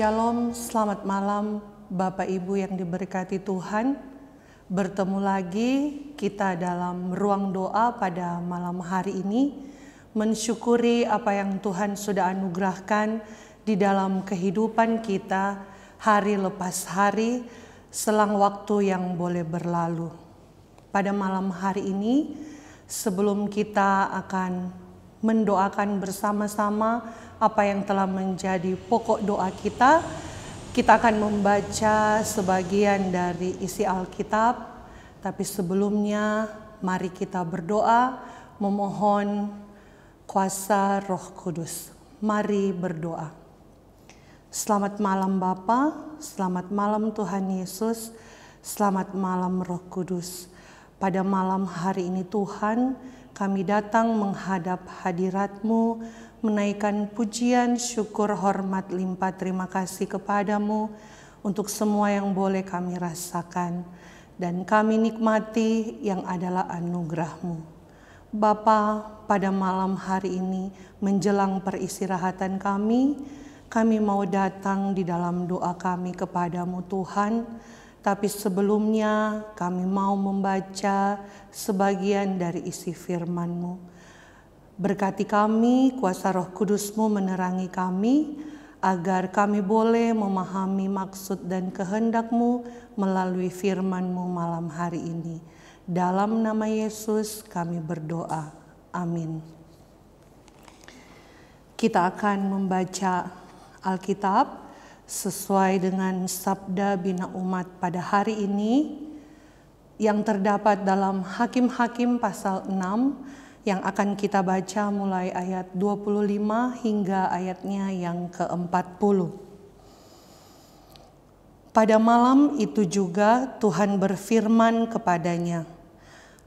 Shalom, selamat malam Bapak Ibu yang diberkati Tuhan. Bertemu lagi kita dalam ruang doa pada malam hari ini, mensyukuri apa yang Tuhan sudah anugerahkan di dalam kehidupan kita hari lepas hari, selang waktu yang boleh berlalu. Pada malam hari ini, sebelum kita akan mendoakan bersama-sama apa yang telah menjadi pokok doa kita akan membaca sebagian dari isi Alkitab. Tapi sebelumnya mari kita berdoa memohon kuasa Roh Kudus. Mari berdoa. Selamat malam Bapa, selamat malam Tuhan Yesus, selamat malam Roh Kudus. Pada malam hari ini Tuhan, kami datang menghadap hadirat-Mu, menaikkan pujian, syukur, hormat, limpah terima kasih kepadamu untuk semua yang boleh kami rasakan dan kami nikmati yang adalah anugerah-Mu. Bapa, pada malam hari ini menjelang peristirahatan kami mau datang di dalam doa kami kepadamu Tuhan, tapi sebelumnya kami mau membaca sebagian dari isi firman-Mu. Berkati kami, kuasa Roh Kudus-Mu menerangi kami, agar kami boleh memahami maksud dan kehendak-Mu melalui firman-Mu malam hari ini. Dalam nama Yesus kami berdoa. Amin. Kita akan membaca Alkitab sesuai dengan sabda bina umat pada hari ini yang terdapat dalam Hakim-Hakim pasal 6 yang akan kita baca mulai ayat 25 hingga ayatnya yang ke-40. Pada malam itu juga Tuhan berfirman kepadanya,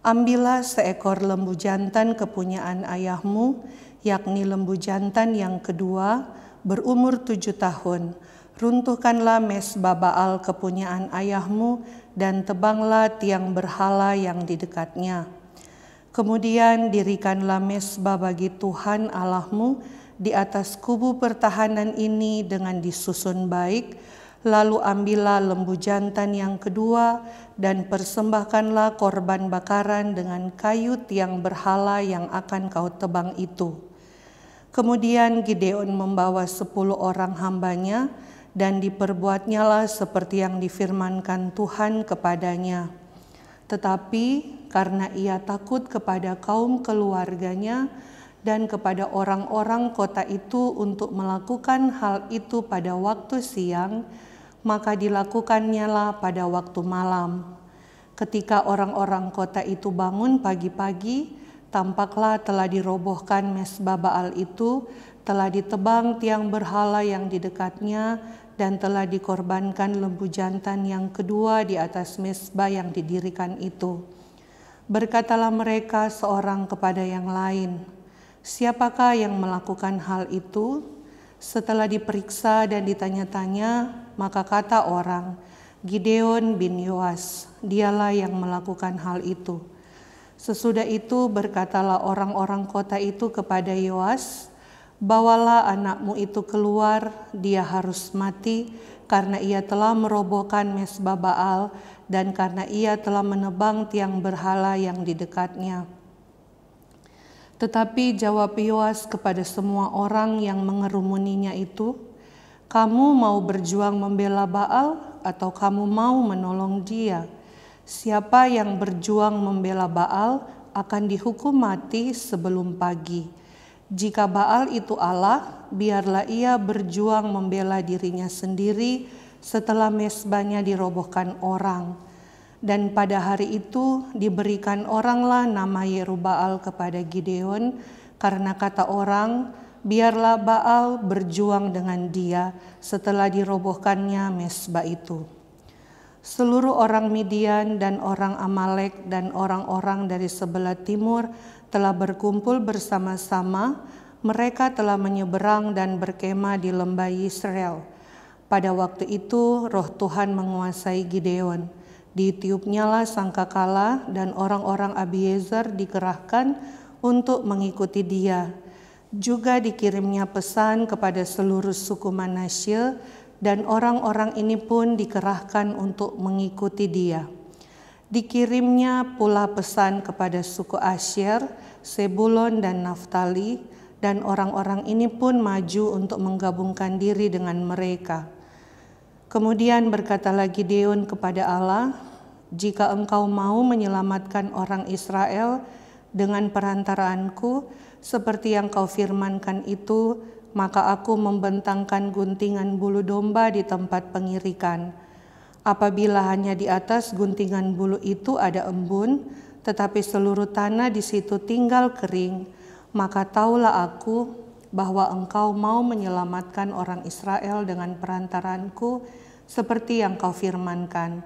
"Ambillah seekor lembu jantan kepunyaan ayahmu, yakni lembu jantan yang kedua, berumur 7 tahun. Runtuhkanlah mezbah Baal kepunyaan ayahmu dan tebanglah tiang berhala yang di dekatnya. Kemudian dirikanlah mezbah bagi Tuhan Allahmu di atas kubu pertahanan ini dengan disusun baik. Lalu ambillah lembu jantan yang kedua dan persembahkanlah korban bakaran dengan kayu tiang berhala yang akan kau tebang itu." Kemudian Gideon membawa 10 orang hambanya dan diperbuatnyalah seperti yang difirmankan Tuhan kepadanya. Tetapi karena ia takut kepada kaum keluarganya dan kepada orang-orang kota itu untuk melakukan hal itu pada waktu siang, maka dilakukannya pada waktu malam. Ketika orang-orang kota itu bangun pagi-pagi, tampaklah telah dirobohkan mezbah Baal itu, telah ditebang tiang berhala yang di dekatnya, dan telah dikorbankan lembu jantan yang kedua di atas mezbah yang didirikan itu. Berkatalah mereka seorang kepada yang lain, "Siapakah yang melakukan hal itu?" Setelah diperiksa dan ditanya-tanya, maka kata orang, "Gideon bin Yoas, dialah yang melakukan hal itu." Sesudah itu berkatalah orang-orang kota itu kepada Yoas, "Bawalah anakmu itu keluar, dia harus mati karena ia telah merobohkan mezbah Baal dan karena ia telah menebang tiang berhala yang di dekatnya." Tetapi jawab Yoas kepada semua orang yang mengerumuninya itu, "Kamu mau berjuang membela Baal atau kamu mau menolong dia? Siapa yang berjuang membela Baal akan dihukum mati sebelum pagi. Jika Baal itu Allah, biarlah ia berjuang membela dirinya sendiri setelah mezbahnya dirobohkan orang." Dan pada hari itu diberikan oranglah nama Yerubbaal kepada Gideon, karena kata orang, "Biarlah Baal berjuang dengan dia setelah dirobohkannya mezbah itu." Seluruh orang Midian dan orang Amalek dan orang-orang dari sebelah timur telah berkumpul bersama-sama. Mereka telah menyeberang dan berkemah di lembah Yisrael. Pada waktu itu roh Tuhan menguasai Gideon. Ditiupnyalah sangkakala dan orang-orang Abiezer dikerahkan untuk mengikuti dia. Juga dikirimnya pesan kepada seluruh suku Manasye dan orang-orang ini pun dikerahkan untuk mengikuti dia. Dikirimnya pula pesan kepada suku Asyer, Sebulon dan Naftali, dan orang-orang ini pun maju untuk menggabungkan diri dengan mereka. Kemudian berkatalah Gideon kepada Allah, "Jika engkau mau menyelamatkan orang Israel dengan perantaraanku, seperti yang kau firmankan itu, maka aku membentangkan guntingan bulu domba di tempat pengirikan. Apabila hanya di atas guntingan bulu itu ada embun, tetapi seluruh tanah di situ tinggal kering, maka taulah aku bahwa engkau mau menyelamatkan orang Israel dengan perantaraanku, seperti yang kau firmankan."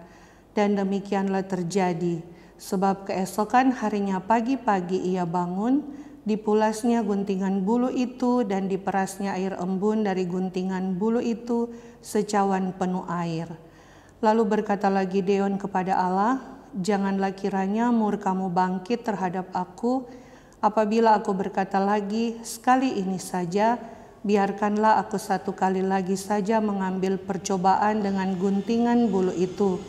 Dan demikianlah terjadi, sebab keesokan harinya pagi-pagi ia bangun, dipulasnya guntingan bulu itu dan diperasnya air embun dari guntingan bulu itu secawan penuh air. Lalu berkatalah Gideon kepada Allah, "Janganlah kiranya murka-Mu bangkit terhadap aku, apabila aku berkata lagi, sekali ini saja, biarkanlah aku satu kali lagi saja mengambil percobaan dengan guntingan bulu itu.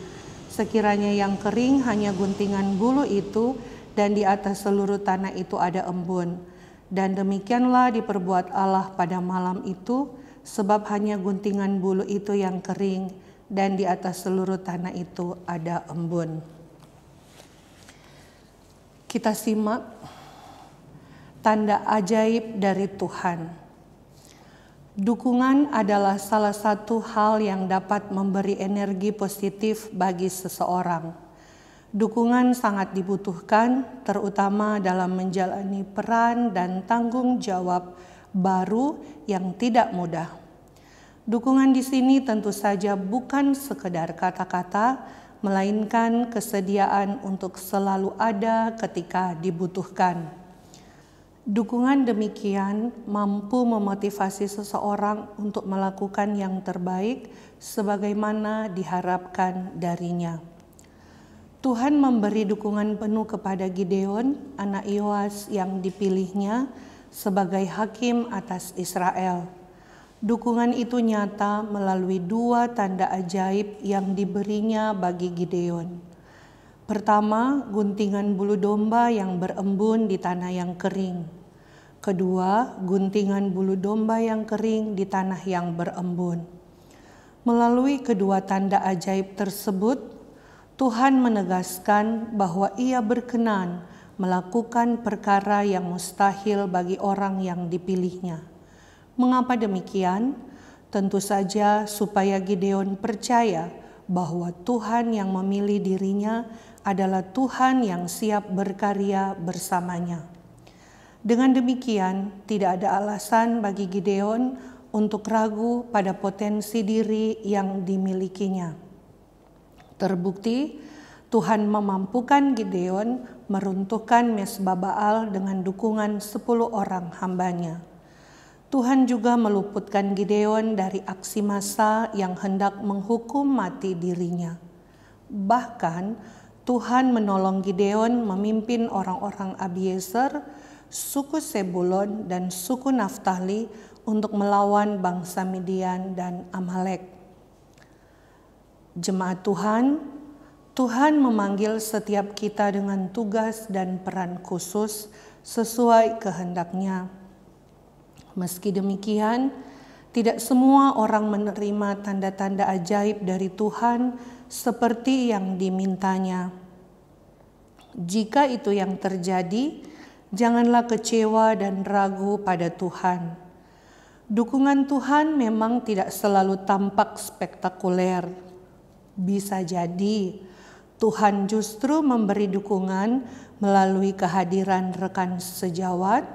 Sekiranya yang kering hanya guntingan bulu itu, dan di atas seluruh tanah itu ada embun." Dan demikianlah diperbuat Allah pada malam itu, sebab hanya guntingan bulu itu yang kering, dan di atas seluruh tanah itu ada embun. Kita simak tanda ajaib dari Tuhan. Dukungan adalah salah satu hal yang dapat memberi energi positif bagi seseorang. Dukungan sangat dibutuhkan, terutama dalam menjalani peran dan tanggung jawab baru yang tidak mudah. Dukungan di sini tentu saja bukan sekedar kata-kata, melainkan kesediaan untuk selalu ada ketika dibutuhkan. Dukungan demikian mampu memotivasi seseorang untuk melakukan yang terbaik sebagaimana diharapkan darinya. Tuhan memberi dukungan penuh kepada Gideon, anak Yoas yang dipilihnya sebagai hakim atas Israel. Dukungan itu nyata melalui dua tanda ajaib yang diberinya bagi Gideon. Pertama, guntingan bulu domba yang berembun di tanah yang kering. Kedua, guntingan bulu domba yang kering di tanah yang berembun. Melalui kedua tanda ajaib tersebut, Tuhan menegaskan bahwa Ia berkenan melakukan perkara yang mustahil bagi orang yang dipilihnya. Mengapa demikian? Tentu saja supaya Gideon percaya bahwa Tuhan yang memilih dirinya adalah Tuhan yang siap berkarya bersamanya. Dengan demikian, tidak ada alasan bagi Gideon untuk ragu pada potensi diri yang dimilikinya. Terbukti, Tuhan memampukan Gideon meruntuhkan Mesbah Baal dengan dukungan 10 orang hambanya. Tuhan juga meluputkan Gideon dari aksi massa yang hendak menghukum mati dirinya. Bahkan, Tuhan menolong Gideon memimpin orang-orang Abiezer, suku Sebulon, dan suku Naftali untuk melawan bangsa Midian dan Amalek. Jemaat Tuhan, Tuhan memanggil setiap kita dengan tugas dan peran khusus sesuai kehendak-Nya. Meski demikian, tidak semua orang menerima tanda-tanda ajaib dari Tuhan seperti yang dimintanya. Jika itu yang terjadi, janganlah kecewa dan ragu pada Tuhan. Dukungan Tuhan memang tidak selalu tampak spektakuler. Bisa jadi Tuhan justru memberi dukungan melalui kehadiran rekan sejawat,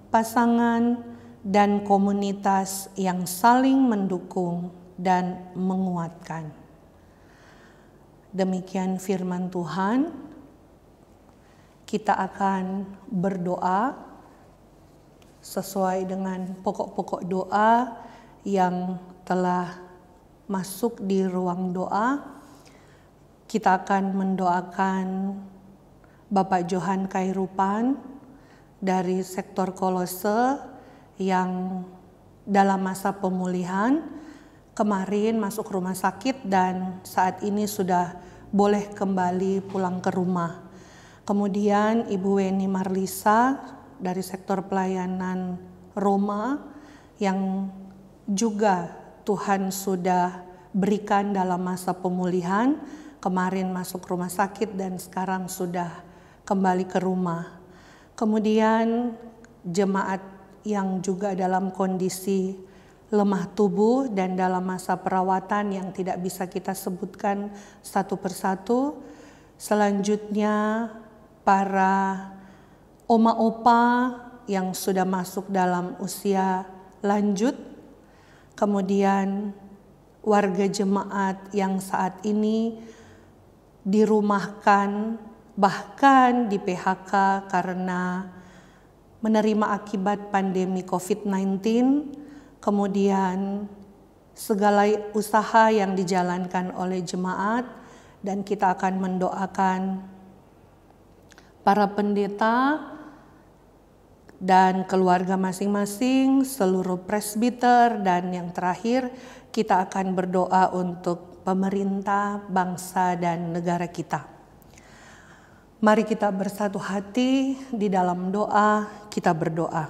pasangan, dan komunitas yang saling mendukung dan menguatkan. Demikian firman Tuhan. Kita akan berdoa sesuai dengan pokok-pokok doa yang telah masuk di ruang doa. Kita akan mendoakan Bapak Johan Kairupan dari sektor Kolose yang dalam masa pemulihan. kemarin masuk rumah sakit dan saat ini sudah boleh kembali pulang ke rumah. Kemudian Ibu Weni Marlisa dari sektor pelayanan Roma yang juga Tuhan sudah berikan dalam masa pemulihan, kemarin masuk rumah sakit dan sekarang sudah kembali ke rumah. Kemudian jemaat yang juga dalam kondisi lemah tubuh dan dalam masa perawatan yang tidak bisa kita sebutkan satu persatu. Selanjutnya para oma-opa yang sudah masuk dalam usia lanjut. Kemudian warga jemaat yang saat ini dirumahkan, bahkan di PHK karena menerima akibat pandemi COVID-19, kemudian segala usaha yang dijalankan oleh jemaat, dan kita akan mendoakan para pendeta dan keluarga masing-masing, seluruh presbiter, dan yang terakhir kita akan berdoa untuk pemerintah, bangsa, dan negara kita. Mari kita bersatu hati di dalam doa, kita berdoa.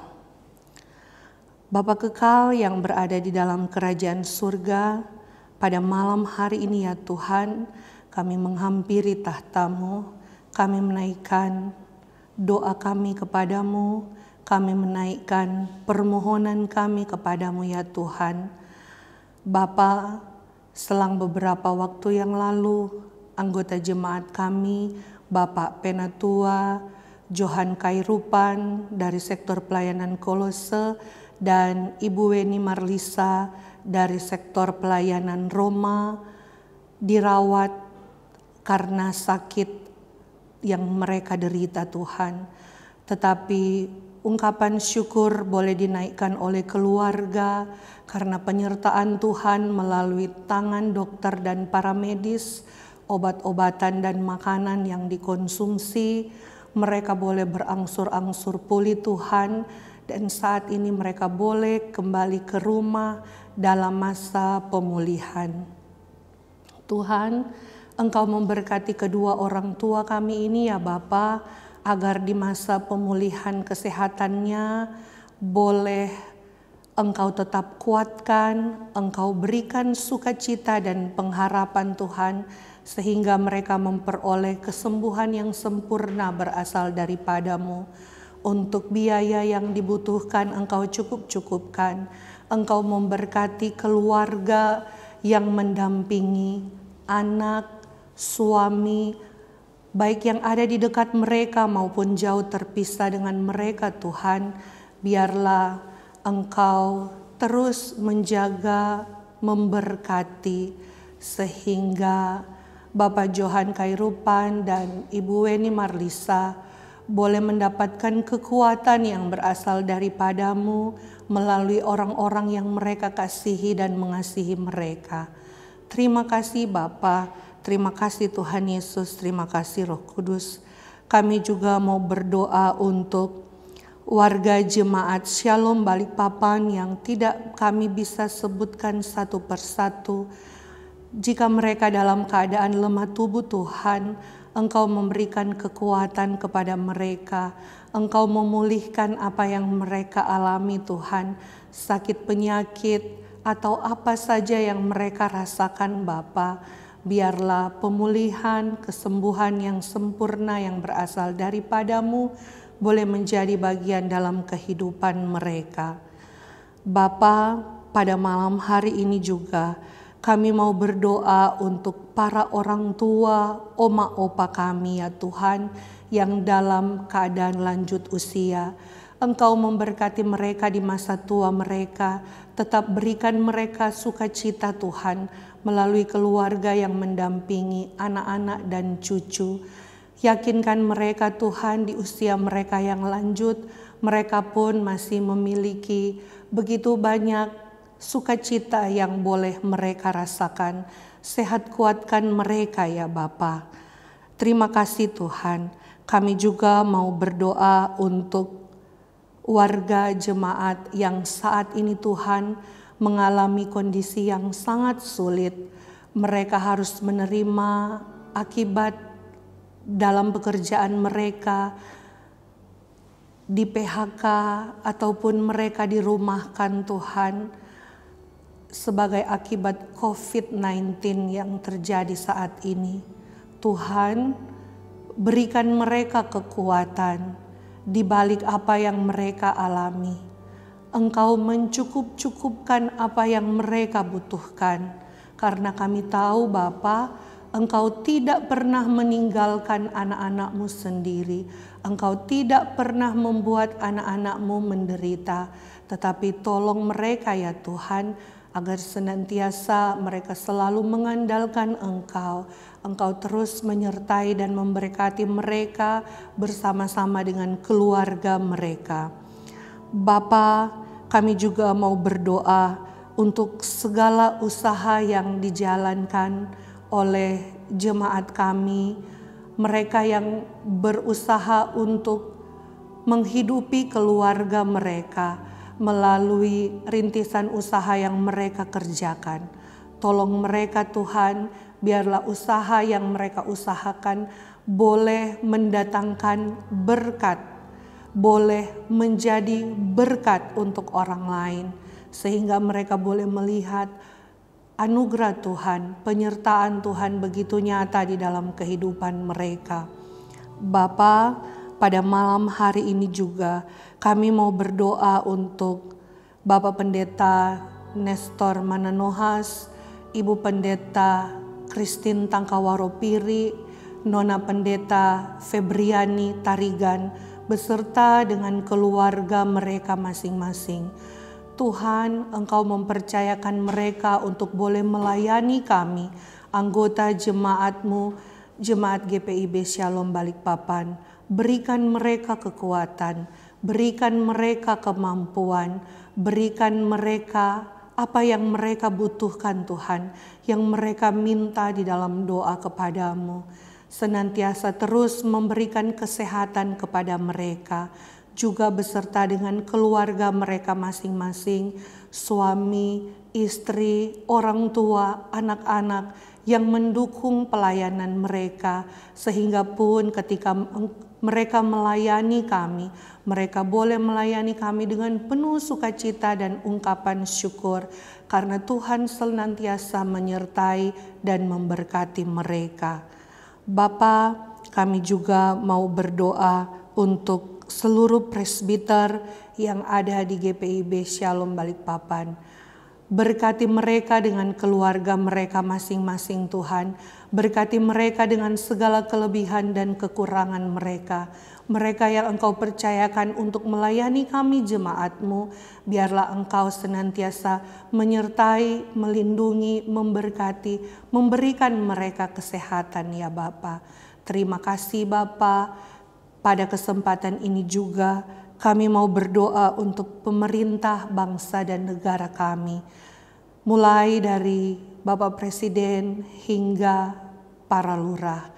Bapa kekal yang berada di dalam kerajaan surga, pada malam hari ini ya Tuhan, kami menghampiri tahta-Mu, kami menaikkan doa kami kepadamu, kami menaikkan permohonan kami kepadamu ya Tuhan. Bapa, selang beberapa waktu yang lalu, anggota jemaat kami, Bapak Penatua Johan Kairupan dari sektor pelayanan Kolose dan Ibu Weni Marlisa dari sektor pelayanan Roma dirawat karena sakit yang mereka derita Tuhan. Tetapi ungkapan syukur boleh dinaikkan oleh keluarga karena penyertaan Tuhan melalui tangan dokter dan para medis, obat-obatan dan makanan yang dikonsumsi, mereka boleh berangsur-angsur pulih Tuhan, dan saat ini mereka boleh kembali ke rumah dalam masa pemulihan. Tuhan, Engkau memberkati kedua orang tua kami ini ya Bapa, agar di masa pemulihan kesehatannya boleh Engkau tetap kuatkan, Engkau berikan sukacita dan pengharapan Tuhan, sehingga mereka memperoleh kesembuhan yang sempurna berasal daripada-Mu. Untuk biaya yang dibutuhkan Engkau cukup-cukupkan. Engkau memberkati keluarga yang mendampingi anak, suami, baik yang ada di dekat mereka maupun jauh terpisah dengan mereka Tuhan. Biarlah Engkau terus menjaga, memberkati, sehingga Bapak Johan Kairupan dan Ibu Weni Marlisa boleh mendapatkan kekuatan yang berasal daripada-Mu melalui orang-orang yang mereka kasihi dan mengasihi mereka. Terima kasih Bapa, terima kasih Tuhan Yesus, terima kasih Roh Kudus. Kami juga mau berdoa untuk warga jemaat Shalom Balikpapan yang tidak kami bisa sebutkan satu persatu. Jika mereka dalam keadaan lemah tubuh Tuhan, Engkau memberikan kekuatan kepada mereka. Engkau memulihkan apa yang mereka alami Tuhan, sakit penyakit atau apa saja yang mereka rasakan Bapa. Biarlah pemulihan, kesembuhan yang sempurna yang berasal daripada-Mu boleh menjadi bagian dalam kehidupan mereka. Bapa, pada malam hari ini juga kami mau berdoa untuk para orang tua, oma opa kami ya Tuhan, yang dalam keadaan lanjut usia. Engkau memberkati mereka di masa tua mereka, tetap berikan mereka sukacita Tuhan, melalui keluarga yang mendampingi anak-anak dan cucu. Yakinkan mereka Tuhan di usia mereka yang lanjut, mereka pun masih memiliki begitu banyak sukacita yang boleh mereka rasakan. Sehat kuatkan mereka ya Bapa. Terima kasih Tuhan. Kami juga mau berdoa untuk warga jemaat yang saat ini Tuhan mengalami kondisi yang sangat sulit. Mereka harus menerima akibat dalam pekerjaan mereka, di PHK ataupun mereka dirumahkan Tuhan, sebagai akibat COVID-19 yang terjadi saat ini. Tuhan, berikan mereka kekuatan di balik apa yang mereka alami. Engkau mencukup-cukupkan apa yang mereka butuhkan, karena kami tahu Bapa, Engkau tidak pernah meninggalkan anak-anak-Mu sendiri. Engkau tidak pernah membuat anak-anak-Mu menderita. Tetapi tolong mereka ya Tuhan, agar senantiasa mereka selalu mengandalkan Engkau. Engkau terus menyertai dan memberkati mereka bersama-sama dengan keluarga mereka. Bapa, kami juga mau berdoa untuk segala usaha yang dijalankan oleh jemaat kami, mereka yang berusaha untuk menghidupi keluarga mereka melalui rintisan usaha yang mereka kerjakan. Tolong mereka Tuhan, biarlah usaha yang mereka usahakan boleh mendatangkan berkat, boleh menjadi berkat untuk orang lain, sehingga mereka boleh melihat anugerah Tuhan, penyertaan Tuhan begitu nyata di dalam kehidupan mereka. Bapa, pada malam hari ini juga kami mau berdoa untuk Bapak Pendeta Nestor Mananohas, Ibu Pendeta Christine Tangkawaropiri, Nona Pendeta Febriani Tarigan, beserta dengan keluarga mereka masing-masing. Tuhan, Engkau mempercayakan mereka untuk boleh melayani kami, anggota jemaat-Mu, Jemaat GPIB Shalom Balikpapan. Berikan mereka kekuatan, berikan mereka kemampuan, berikan mereka apa yang mereka butuhkan Tuhan, yang mereka minta di dalam doa kepadamu. Senantiasa terus memberikan kesehatan kepada mereka, juga beserta dengan keluarga mereka masing-masing, suami, istri, orang tua, anak-anak yang mendukung pelayanan mereka, sehingga pun ketika mereka melayani kami, mereka boleh melayani kami dengan penuh sukacita dan ungkapan syukur, karena Tuhan senantiasa menyertai dan memberkati mereka. Bapa, kami juga mau berdoa untuk seluruh presbiter yang ada di GPIB Shalom Balikpapan. Berkati mereka dengan keluarga mereka masing-masing Tuhan. Berkati mereka dengan segala kelebihan dan kekurangan mereka. Mereka yang Engkau percayakan untuk melayani kami jemaat-Mu, biarlah Engkau senantiasa menyertai, melindungi, memberkati, memberikan mereka kesehatan ya Bapa. Terima kasih Bapa. Pada kesempatan ini juga kami mau berdoa untuk pemerintah bangsa dan negara kami. Mulai dari Bapak Presiden hingga para lurah.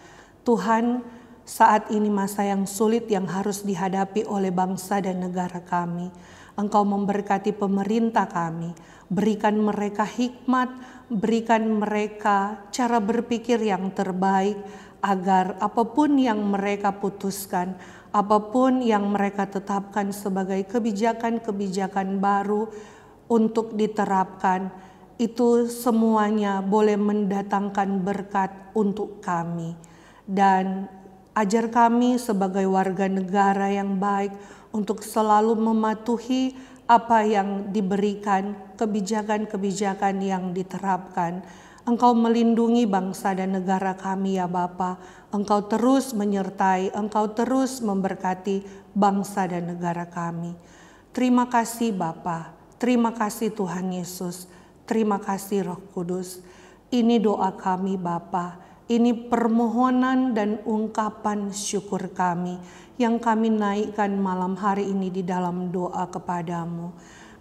Tuhan, saat ini masa yang sulit yang harus dihadapi oleh bangsa dan negara kami. Engkau memberkati pemerintah kami. Berikan mereka hikmat, berikan mereka cara berpikir yang terbaik, agar apapun yang mereka putuskan, apapun yang mereka tetapkan sebagai kebijakan-kebijakan baru untuk diterapkan, itu semuanya boleh mendatangkan berkat untuk kami. Dan ajar kami sebagai warga negara yang baik untuk selalu mematuhi apa yang diberikan, kebijakan-kebijakan yang diterapkan. Engkau melindungi bangsa dan negara kami ya Bapa. Engkau terus menyertai, Engkau terus memberkati bangsa dan negara kami. Terima kasih Bapa, terima kasih Tuhan Yesus, terima kasih Roh Kudus. Ini doa kami Bapa, ini permohonan dan ungkapan syukur kami yang kami naikkan malam hari ini di dalam doa kepadamu.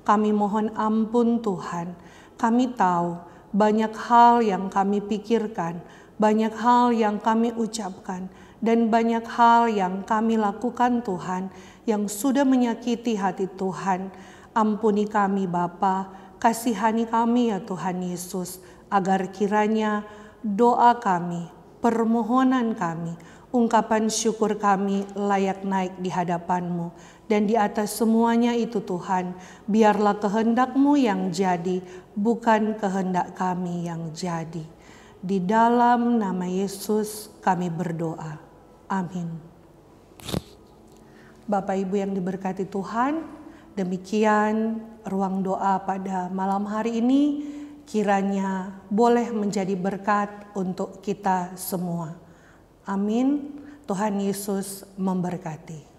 Kami mohon ampun Tuhan, kami tahu banyak hal yang kami pikirkan, banyak hal yang kami ucapkan, dan banyak hal yang kami lakukan Tuhan yang sudah menyakiti hati Tuhan. Ampuni kami Bapa, kasihani kami ya Tuhan Yesus, agar kiranya doa kami, permohonan kami, ungkapan syukur kami layak naik di hadapan-Mu. Dan di atas semuanya itu Tuhan, biarlah kehendak-Mu yang jadi, bukan kehendak kami yang jadi. Di dalam nama Yesus kami berdoa. Amin. Bapak Ibu yang diberkati Tuhan, demikian ruang doa pada malam hari ini, kiranya boleh menjadi berkat untuk kita semua. Amin. Tuhan Yesus memberkati.